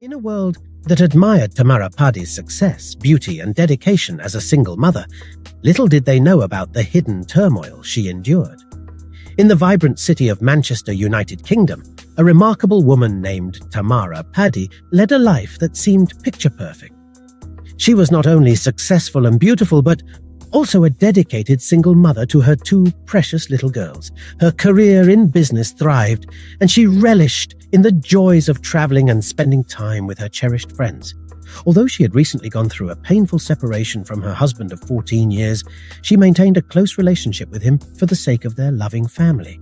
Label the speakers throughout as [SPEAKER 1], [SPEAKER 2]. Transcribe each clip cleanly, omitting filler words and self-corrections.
[SPEAKER 1] In a world that admired Tamara Padi's success, beauty, and dedication as a single mother, little did they know about the hidden turmoil she endured. In the vibrant city of Manchester, United Kingdom, a remarkable woman named Tamara Padi led a life that seemed picture-perfect. She was not only successful and beautiful, but also a dedicated single mother to her two precious little girls. Her career in business thrived, and she relished in the joys of traveling and spending time with her cherished friends. Although she had recently gone through a painful separation from her husband of 14 years, she maintained a close relationship with him for the sake of their loving family.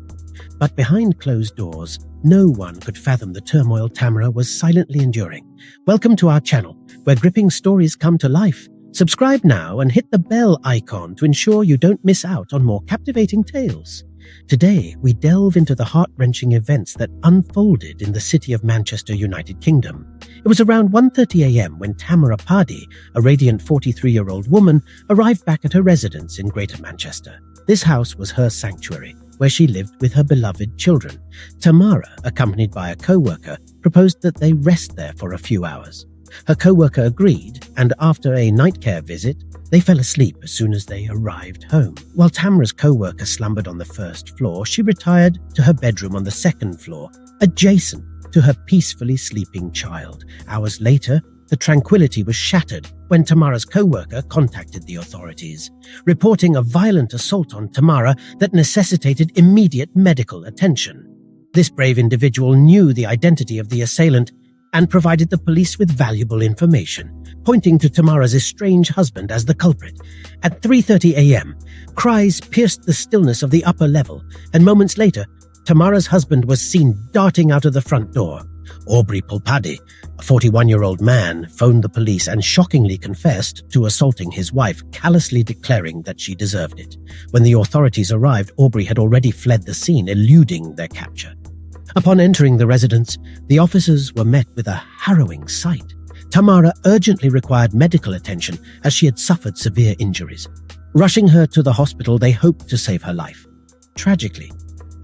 [SPEAKER 1] But behind closed doors, no one could fathom the turmoil Tamara was silently enduring. Welcome to our channel, where gripping stories come to life. Subscribe now and hit the bell icon to ensure you don't miss out on more captivating tales. Today, we delve into the heart-wrenching events that unfolded in the city of Manchester, United Kingdom. It was around 1:30 a.m. when Tamara Padi, a radiant 43-year-old woman, arrived back at her residence in Greater Manchester. This house was her sanctuary, where she lived with her beloved children. Tamara, accompanied by a co-worker, proposed that they rest there for a few hours. Her co-worker agreed, and after a night care visit, they fell asleep as soon as they arrived home. While Tamara's co-worker slumbered on the first floor, she retired to her bedroom on the second floor, adjacent to her peacefully sleeping child. Hours later, the tranquility was shattered when Tamara's co-worker contacted the authorities, reporting a violent assault on Tamara that necessitated immediate medical attention. This brave individual knew the identity of the assailant and provided the police with valuable information, pointing to Tamara's estranged husband as the culprit. At 3:30 a.m., cries pierced the stillness of the upper level, and moments later, Tamara's husband was seen darting out of the front door. Aubrey Pulpadi, a 41-year-old man, phoned the police and shockingly confessed to assaulting his wife, callously declaring that she deserved it. When the authorities arrived, Aubrey had already fled the scene, eluding their capture. Upon entering the residence, the officers were met with a harrowing sight. Tamara urgently required medical attention as she had suffered severe injuries. Rushing her to the hospital, they hoped to save her life. Tragically,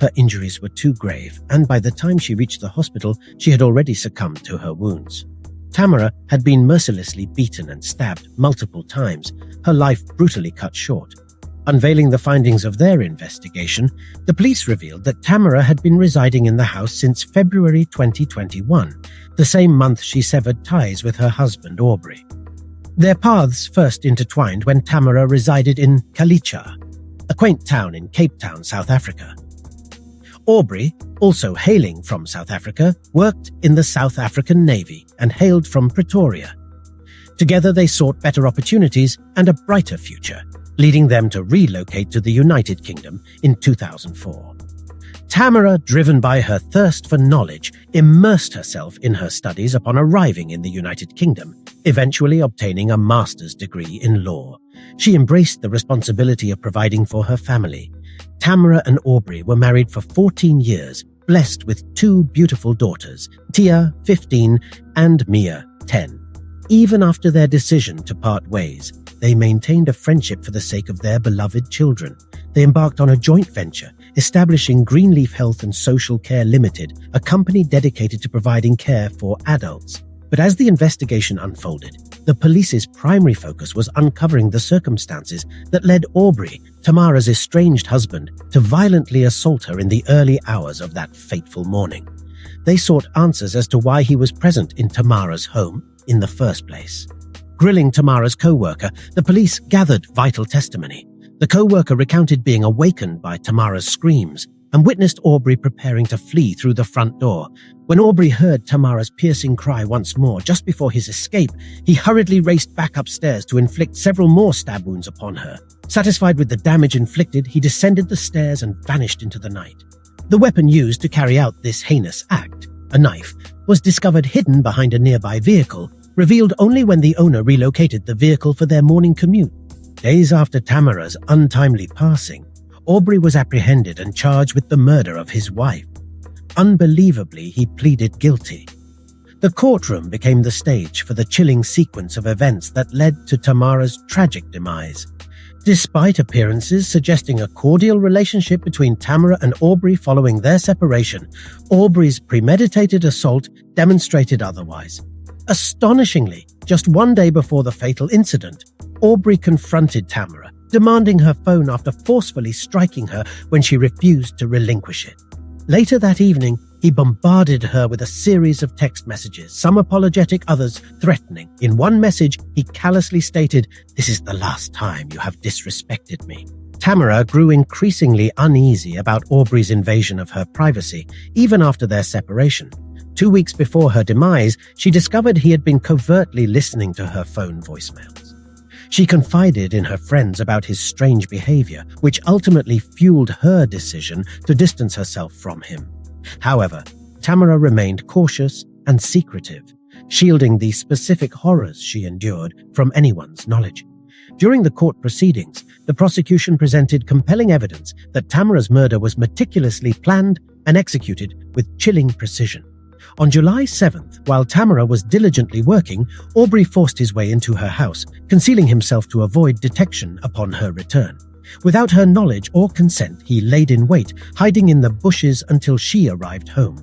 [SPEAKER 1] her injuries were too grave, and by the time she reached the hospital, she had already succumbed to her wounds. Tamara had been mercilessly beaten and stabbed multiple times, her life brutally cut short. Unveiling the findings of their investigation, the police revealed that Tamara had been residing in the house since February 2021, the same month she severed ties with her husband Aubrey. Their paths first intertwined when Tamara resided in Kalicha, a quaint town in Cape Town, South Africa. Aubrey, also hailing from South Africa, worked in the South African Navy and hailed from Pretoria. Together they sought better opportunities and a brighter future, leading them to relocate to the United Kingdom in 2004. Tamara, driven by her thirst for knowledge, immersed herself in her studies upon arriving in the United Kingdom, eventually obtaining a master's degree in law. She embraced the responsibility of providing for her family. Tamara and Aubrey were married for 14 years, blessed with two beautiful daughters, Tia, 15, and Mia, 10. Even after their decision to part ways, they maintained a friendship for the sake of their beloved children. They embarked on a joint venture, establishing Greenleaf Health and Social Care Limited, a company dedicated to providing care for adults. But as the investigation unfolded, the police's primary focus was uncovering the circumstances that led Aubrey, Tamara's estranged husband, to violently assault her in the early hours of that fateful morning. They sought answers as to why he was present in Tamara's home in the first place. Grilling Tamara's co-worker, the police gathered vital testimony. The co-worker recounted being awakened by Tamara's screams and witnessed Aubrey preparing to flee through the front door. When Aubrey heard Tamara's piercing cry once more just before his escape, he hurriedly raced back upstairs to inflict several more stab wounds upon her. Satisfied with the damage inflicted, he descended the stairs and vanished into the night. The weapon used to carry out this heinous act, a knife, was discovered hidden behind a nearby vehicle, revealed only when the owner relocated the vehicle for their morning commute. Days after Tamara's untimely passing, Aubrey was apprehended and charged with the murder of his wife. Unbelievably, he pleaded guilty. The courtroom became the stage for the chilling sequence of events that led to Tamara's tragic demise. Despite appearances suggesting a cordial relationship between Tamara and Aubrey following their separation, Aubrey's premeditated assault demonstrated otherwise. Astonishingly, just one day before the fatal incident, Aubrey confronted Tamara, demanding her phone after forcefully striking her when she refused to relinquish it. Later that evening, he bombarded her with a series of text messages, some apologetic, others threatening. In one message, he callously stated, "This is the last time you have disrespected me." Tamara grew increasingly uneasy about Aubrey's invasion of her privacy, even after their separation. 2 weeks before her demise, she discovered he had been covertly listening to her phone voicemails. She confided in her friends about his strange behavior, which ultimately fueled her decision to distance herself from him. However, Tamara remained cautious and secretive, shielding the specific horrors she endured from anyone's knowledge. During the court proceedings, the prosecution presented compelling evidence that Tamara's murder was meticulously planned and executed with chilling precision. On July 7th, while Tamara was diligently working, Aubrey forced his way into her house, concealing himself to avoid detection upon her return. Without her knowledge or consent, he laid in wait, hiding in the bushes until she arrived home.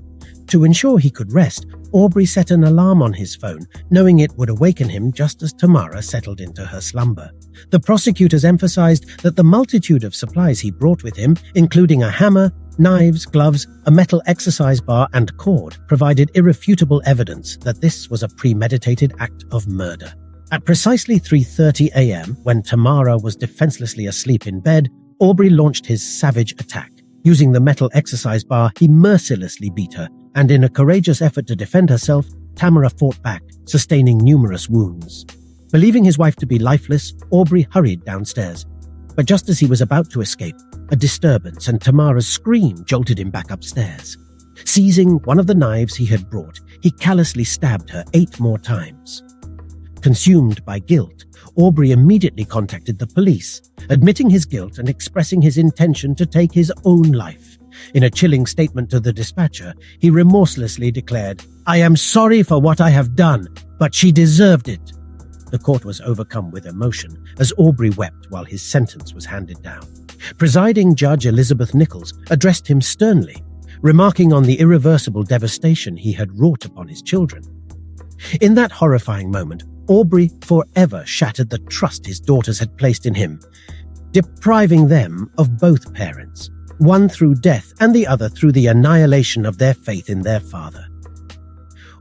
[SPEAKER 1] To ensure he could rest, Aubrey set an alarm on his phone, knowing it would awaken him just as Tamara settled into her slumber. The prosecutors emphasized that the multitude of supplies he brought with him, including a hammer, knives, gloves, a metal exercise bar, and cord, provided irrefutable evidence that this was a premeditated act of murder. At precisely 3:30 a.m., when Tamara was defenselessly asleep in bed, Aubrey launched his savage attack. Using the metal exercise bar, he mercilessly beat her, and in a courageous effort to defend herself, Tamara fought back, sustaining numerous wounds. Believing his wife to be lifeless, Aubrey hurried downstairs. But just as he was about to escape, a disturbance and Tamara's scream jolted him back upstairs. Seizing one of the knives he had brought, he callously stabbed her 8 more times. Consumed by guilt, Aubrey immediately contacted the police, admitting his guilt and expressing his intention to take his own life. In a chilling statement to the dispatcher, he remorselessly declared, "I am sorry for what I have done, but she deserved it." The court was overcome with emotion as Aubrey wept while his sentence was handed down. Presiding Judge Elizabeth Nichols addressed him sternly, remarking on the irreversible devastation he had wrought upon his children. In that horrifying moment, Aubrey forever shattered the trust his daughters had placed in him, depriving them of both parents, one through death and the other through the annihilation of their faith in their father.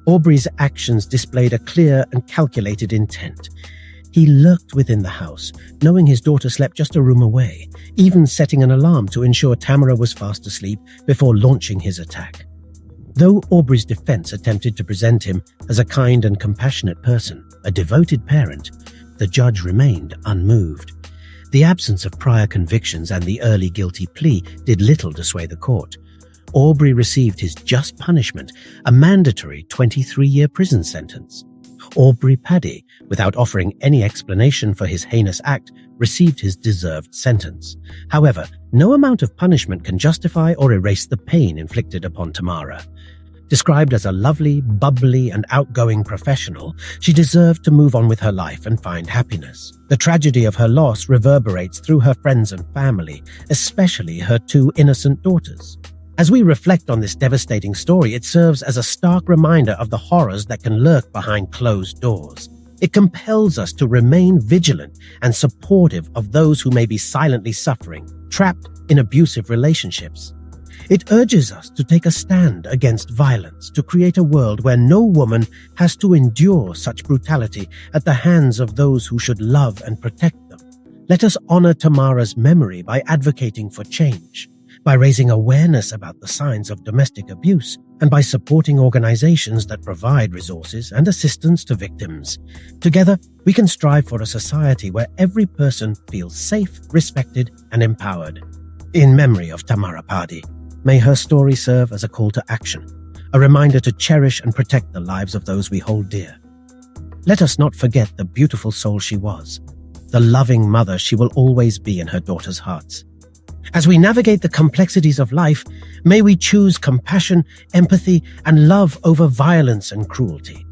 [SPEAKER 1] Aubrey's actions displayed a clear and calculated intent. He lurked within the house, knowing his daughter slept just a room away, even setting an alarm to ensure Tamara was fast asleep before launching his attack. Though Aubrey's defense attempted to present him as a kind and compassionate person, a devoted parent, the judge remained unmoved. The absence of prior convictions and the early guilty plea did little to sway the court. Aubrey received his just punishment, a mandatory 23-year prison sentence. Aubrey Paddy, without offering any explanation for his heinous act, received his deserved sentence. However, no amount of punishment can justify or erase the pain inflicted upon Tamara. Described as a lovely, bubbly, and outgoing professional, she deserved to move on with her life and find happiness. The tragedy of her loss reverberates through her friends and family, especially her 2 innocent daughters. As we reflect on this devastating story, it serves as a stark reminder of the horrors that can lurk behind closed doors. It compels us to remain vigilant and supportive of those who may be silently suffering, trapped in abusive relationships. It urges us to take a stand against violence, to create a world where no woman has to endure such brutality at the hands of those who should love and protect them. Let us honor Tamara's memory by advocating for change, by raising awareness about the signs of domestic abuse, and by supporting organizations that provide resources and assistance to victims. Together, we can strive for a society where every person feels safe, respected, and empowered. In memory of Tamara Paddy, may her story serve as a call to action, a reminder to cherish and protect the lives of those we hold dear. Let us not forget the beautiful soul she was, the loving mother she will always be in her daughters' hearts. As we navigate the complexities of life, may we choose compassion, empathy, and love over violence and cruelty.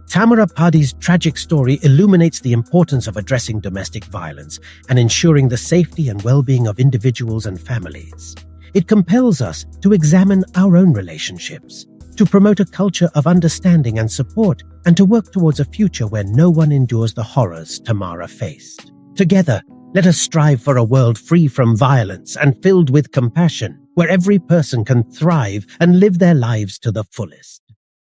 [SPEAKER 1] Tamara Paddy's tragic story illuminates the importance of addressing domestic violence and ensuring the safety and well-being of individuals and families. It compels us to examine our own relationships, to promote a culture of understanding and support, and to work towards a future where no one endures the horrors Tamara faced. Together, let us strive for a world free from violence and filled with compassion, where every person can thrive and live their lives to the fullest.